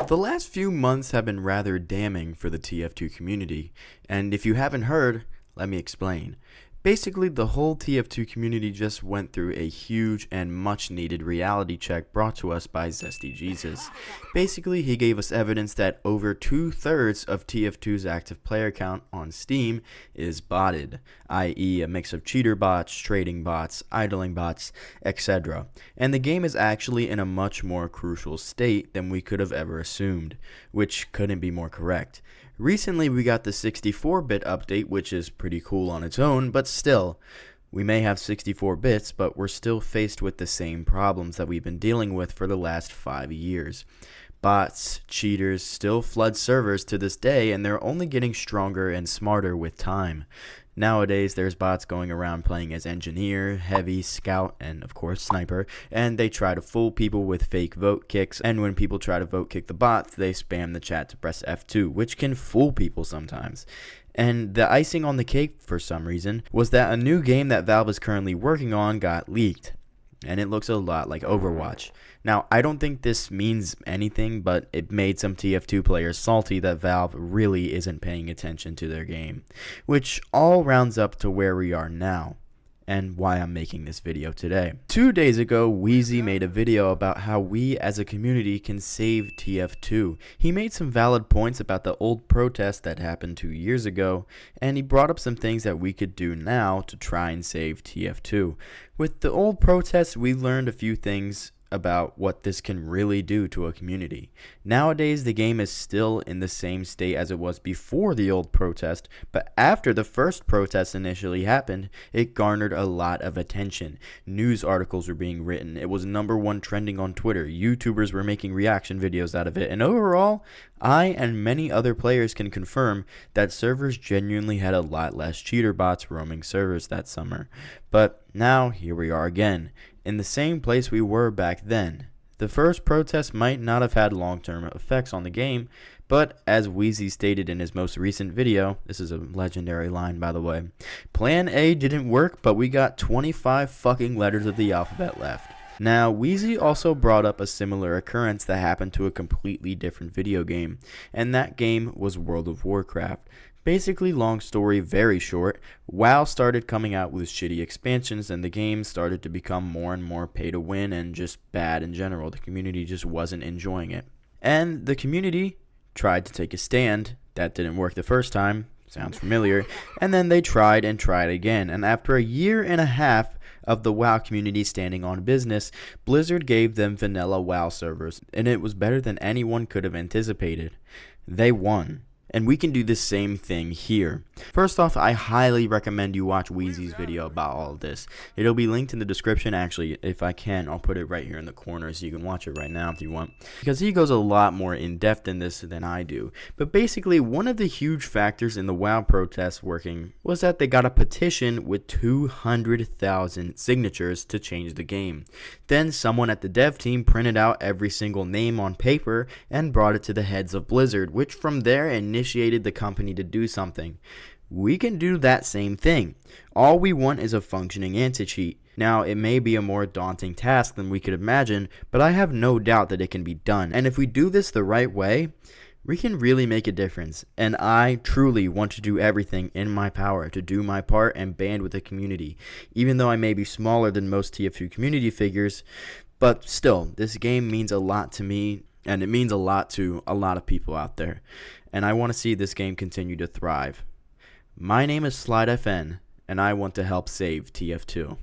The last few months have been rather damning for the TF2 community, and if you haven't heard, let me explain. Basically, the whole TF2 community just went through a huge and much needed reality check brought to us by Zesty Jesus. Basically, he gave us evidence that over 2/3 of TF2's active player count on Steam is botted, i.e. a mix of cheater bots, trading bots, idling bots, etc. And the game is actually in a much more crucial state than we could have ever assumed, which couldn't be more correct. Recently, we got the 64-bit update, which is pretty cool on its own, but still, we may have 64 bits, but we're still faced with the same problems that we've been dealing with for the last 5 years. Bots, cheaters still flood servers to this day, and they're only getting stronger and smarter with time. Nowadays, there's bots going around playing as engineer, heavy, scout, and of course sniper, and they try to fool people with fake vote kicks, and when people try to vote kick the bots, they spam the chat to press F2, which can fool people sometimes. And the icing on the cake, for some reason, was that a new game that Valve is currently working on got leaked, and it looks a lot like Overwatch. Now, I don't think this means anything, but it made some TF2 players salty that Valve really isn't paying attention to their game, which all rounds up to where we are now, and why I'm making this video today. 2 days ago, Wheezy made a video about how we as a community can save TF2. He made some valid points about the old protest that happened 2 years ago, and he brought up some things that we could do now to try and save TF2. With the old protest, we learned a few things about what this can really do to a community. Nowadays, the game is still in the same state as it was before the old protest, but after the first protest initially happened, it garnered a lot of attention. News articles were being written, it was #1 trending on Twitter, YouTubers were making reaction videos out of it, and overall, I and many other players can confirm that servers genuinely had a lot less cheater bots roaming servers that summer. But now, here we are again, in the same place we were back then. The first protest might not have had long-term effects on the game, but as Wheezy stated in his most recent video, this is a legendary line by the way, Plan A didn't work, but we got 25 fucking letters of the alphabet left. Now, Wheezy also brought up a similar occurrence that happened to a completely different video game, and that game was World of Warcraft. Basically, long story, very short, WoW started coming out with shitty expansions and the game started to become more and more pay to win and just bad in general. The community just wasn't enjoying it. And the community tried to take a stand. That didn't work the first time. Sounds familiar. And then they tried and tried again. And after a year and a half of the WoW community standing on business, Blizzard gave them vanilla WoW servers. And it was better than anyone could have anticipated. They won. And we can do the same thing here. First off, I highly recommend you watch Wheezy's video about all of this. It'll be linked in the description. Actually, if I can, I'll put it right here in the corner so you can watch it right now if you want. Because he goes a lot more in depth in this than I do. But basically, one of the huge factors in the WoW protests working was that they got a petition with 200,000 signatures to change the game. Then someone at the dev team printed out every single name on paper and brought it to the heads of Blizzard, which from there initiated the company to do something. We can do that same thing. All we want is a functioning anti-cheat. Now, it may be a more daunting task than we could imagine, but I have no doubt that it can be done. And if we do this the right way, we can really make a difference. And I truly want to do everything in my power to do my part and band with the community. Even though I may be smaller than most TF2 community figures, but still, this game means a lot to me, and it means a lot to a lot of people out there. And I want to see this game continue to thrive. My name is SlideFN, and I want to help save TF2.